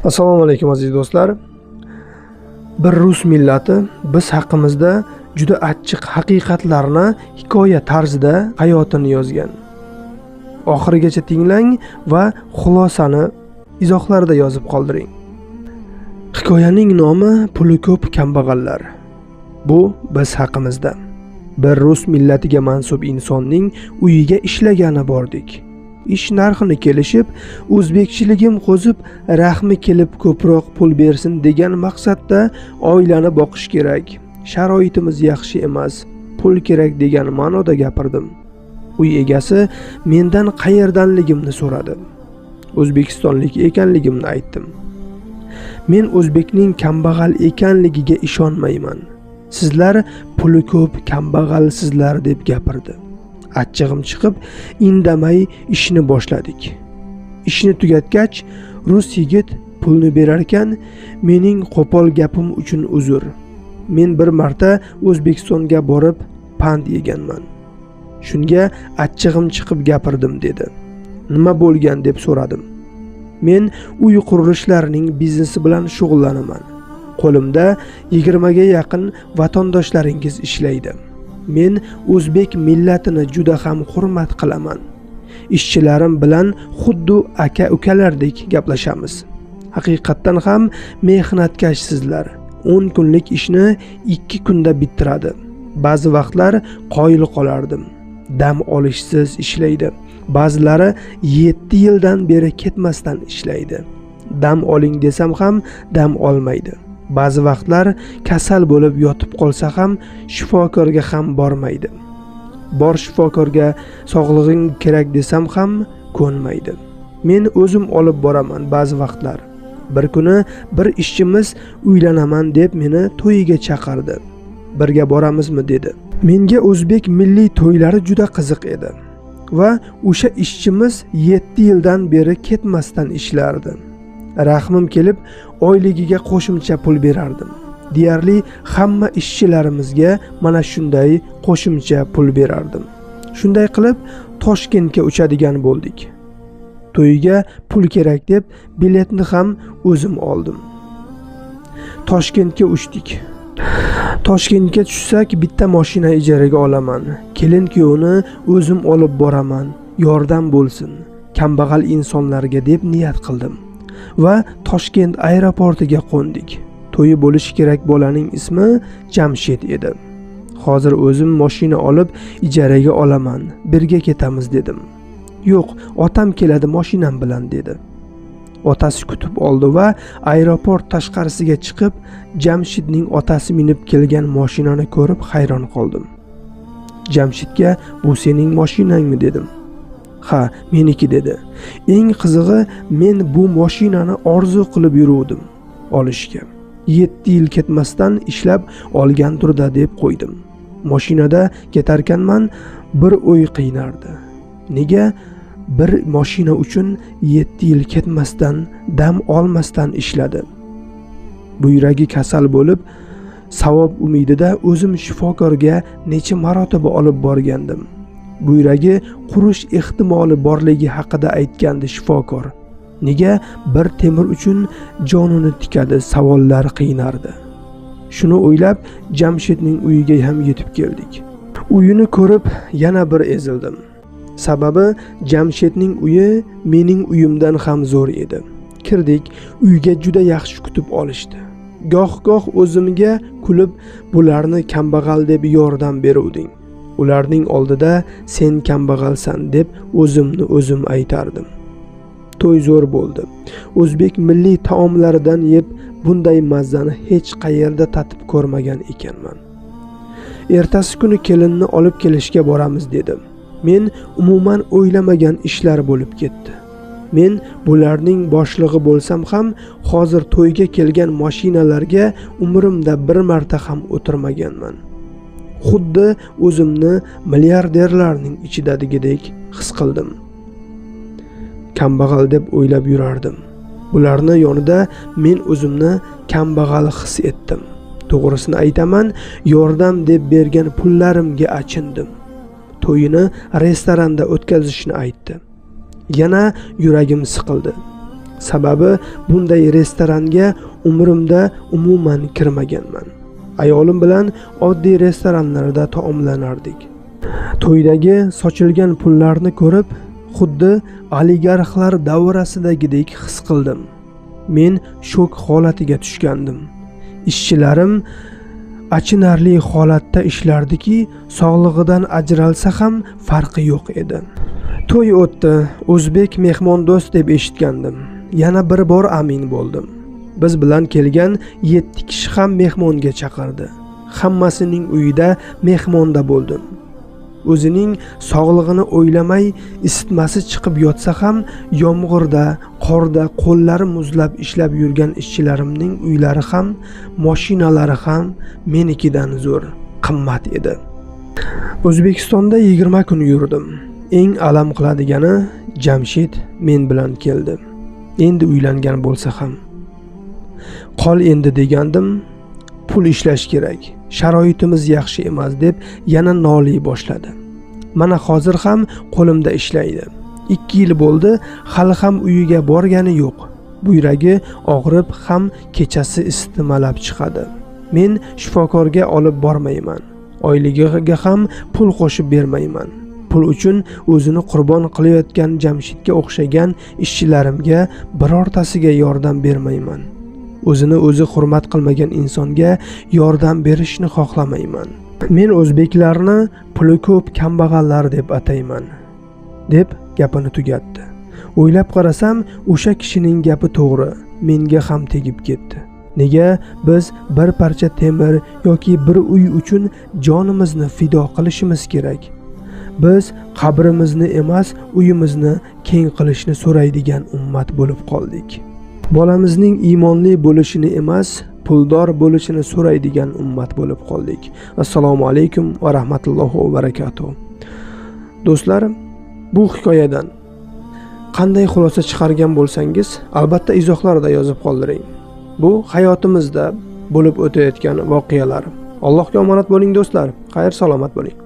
Assalomu alaykum aziz do'stlar. Bir rus millati biz haqimizda juda achchiq haqiqatlarni hikoya tarzida hayotini yozgan. Oxirigacha tinglang va xulosani izohlarda yozib qoldiring. Hikoyaning nomi Puli ko'p kambag'allar. Bu biz haqimizda. Bir rus millatiga mansub insonning uyiga ishlagani bordik. Ish narxini kelishib, o'zbekchiligim qo'zib, rahmi kelib ko'proq pul bersin degan maqsadda oilani boqish kerak. Sharoitimiz yaxshi emas, pul kerak degan ma'noda gapirdim. Uy egasi mendan qayerdanligimni so'radi. O'zbekistonlik ekanligimni aytdim. Men o'zbekning kambag'al ekanligiga ishonmayman. Sizlar puli ko'p kambag'alsizlar deb gapirdi. Achchig'im chiqib, indamay ishni boshladik. Ishni tugatgach, rus yigit pulni berarkan, mening qo'pol gapim uchun uzr. Men bir marta O'zbekistonga borib pand yeganman. Shunga achchig'im chiqib gapirdim dedi. Nima bo'lgan deb so'radim. Men uy qurilishlarining biznesi bilan shug'ullanaman. Qo'limda 20 ga yaqin vatandoshlaringiz ishlaydi. Men o'zbek millatini juda ham hurmat qilaman. Ishchilarim bilan xuddi aka-ukalardek gaplashamiz. Haqiqatdan ham mehnatkashsizlar. 10 kunlik ishni 2 kunda bitiradi. Ba'zi vaqtlar qoyil qolardim. Dam olishsiz ishlaydi. Ba'zilari 7 yildan beri ketmasdan ishlaydi. Dam oling desam ham dam olmaydi. Ba'zi vaqtlar kasal bo'lib yotib qolsa ham shifokorga ham bormaydi. Bor shifokorga sog'lig'ing kerak desam ham ko'nmaydi. Men o'zim olib boraman ba'zi vaqtlar. Bir kuni bir ishchimiz uylanaman deb meni to'yiga chaqirdi. Birga boramizmi dedi. Menga o'zbek milliy to'ylari juda qiziq edi va o'sha ishchimiz 7 yildan beri ketmasdan ishlardi. Rahmim kelib, oyligiga qo'shimcha pul berardim. Deyarli hamma ishchilarimizga mana shunday qo'shimcha pul berardim. Shunday qilib Toshkentga uchadigan bo'ldik. To'yiga pul kerak deb biletni ham o'zim oldim. Toshkentga uchdik. Toshkentga tushsak bitta mashina ijaraga olaman. Kelin-kuyovni o'zim olib boraman. Yordam bo'lsin kambag'al insonlarga deb niyat qildim. Va Toshkent aeroportiga qo'ndik. To'yi bo'lishi kerak bolaning ismi Jamshid edi. Hozir o'zim mashina olib ijaraga olaman, birga ketamiz dedim. Yo'q, otam keladi mashinam bilan dedi. Otasi kutib oldi va aeroport tashqarisiga chiqib, Jamshidning otasi minib kelgan mashinani ko'rib hayron qoldim. Jamshidga bu sening mashinangmi dedim. Ha, meniki dedi. Eng qizig'i men bu mashinani orzu qilib yuruvdim olishga. 7 yil ketmasdan ishlab olgan turda deb qo'ydim. Mashinada ketarkanman bir o'y qiynardi. Nega bir mashina uchun 7 yil ketmasdan, dam olmasdan ishladi? Bu yuragi kasal bo'lib, savob umidida o'zim shifokorga necha marotaba olib borgandim. Bu yuragi qurish ehtimoli borligi haqida aytgandi shifokor. Nega bir temir uchun jonini tikadi savollar qiynardi. Shuni o'ylab Jamshidning uyiga ham yetib keldik. Uyini ko'rib yana bir ezildim. Sababi Jamshidning uyi mening uyimdan ham zo'r edi. Kirdik, uyga juda yaxshi kutib olishdi. Goh-goh o'zimga kulib, bularni kambag'al deb yordam beruvding. Ularning oldida sen kambag'alsan deb o'zimni o'zim aytardim. To'y zo'r bo'ldi. O'zbek milliy taomlaridan yeb bunday mazzani hech qayerda tatib ko'rmagan ekanman. Ertasi kuni kelinni olib kelishga boramiz dedim. Men umuman o'ylamagan ishlar bo'lib ketdi. Men bularning boshlig'i bo'lsam ham hozir to'yga kelgan mashinalarga umrimda bir marta ham o'tirmaganman. Xuddi o'zimni milliarderlarning ichidaligidek his qildim. Kambag'al deb o'ylab yurardim. Bularni yonida men o'zimni kambag'al his etdim. To'g'risini aytaman, yordam deb bergan pullarimga achindim. To'yini restoranda o'tkazishni aytdi. Yana yuragim siqildi. Sababi bunday restoranga umrimda umuman kirmaganman. Ayolim bilan oddiy restoranlarda taomlanardik. To'ydagi sochilgan pullarni ko'rib, xuddi oligarxlar davrasidagidek his qildim. Men shok holatiga tushgandim. Ishchilarim achinarli holatda ishlardiki, sog'lig'idan ajralsa ham farqi yo'q edi. To'y o'tdi, o'zbek mehmondo'st deb eshitgandim. Yana bir bor amin bo'ldim. Biz bilan kelgan 7 kishi ham mehmonga chaqirdi. Hammasining uyida mehmonda bo'ldim. O'zining sog'lig'ini o'ylamay isitmasi chiqib yotsa ham yomg'irda, qorda qo'llari muzlab ishlab yurgan ishchilarimning uylari ham, mashinalari ham menikidan zo'r, qimmat edi. O'zbekistonda 20 kun yurdim. Eng alam qiladigani Jamshid men bilan keldi. Endi uylangan bo'lsa ham. Qol endi degandim, pul ishlash kerak. Sharoitimiz yaxshi emas deb yana noliy boshladi. Mana hozir ham qo'limda ishlaydi. 2 yil bo'ldi, hali ham uyiga borgani yo'q. Buyragi og'rib ham kechasi istimalab chiqadi. Men shifokorga olib bormayman. Oyligiga ham pul qo'shib bermayman. Pul uchun o'zini qurbon qilayotgan Jamshidga o'xshagan ishchilarimga birortasiga yordam bermayman. O'zini o'zi hurmat qilmagan insonga yordam berishni xohlamayman. Men o'zbeklarni puli ko'p kambag'allar deb atayman, deb gapini tugatdi. O'ylab qarasam, o'sha kishining gapi to'g'ri, menga ham tegib ketdi. Nega biz bir parcha temir yoki bir uy uchun jonimizni fido qilishimiz kerak? Biz qabrimizni emas, uyimizni keng qilishni so'raydigan ummat bo'lib qoldik. Bolamizning iymonli bo'lishini emas, puldor bo'lishini so'raydigan ummat bo'lib qoldik. Assalomu alaykum va rahmatullohi va barakatuh. Do'stlar, bu hikoyadan qanday xulosa chiqargan bo'lsangiz, albatta izohlarda yozib qoldiring. Bu hayotimizda bo'lib o'tayotgan voqealar. Allohga omonat bo'ling do'stlar. Xayr salomat bo'ling.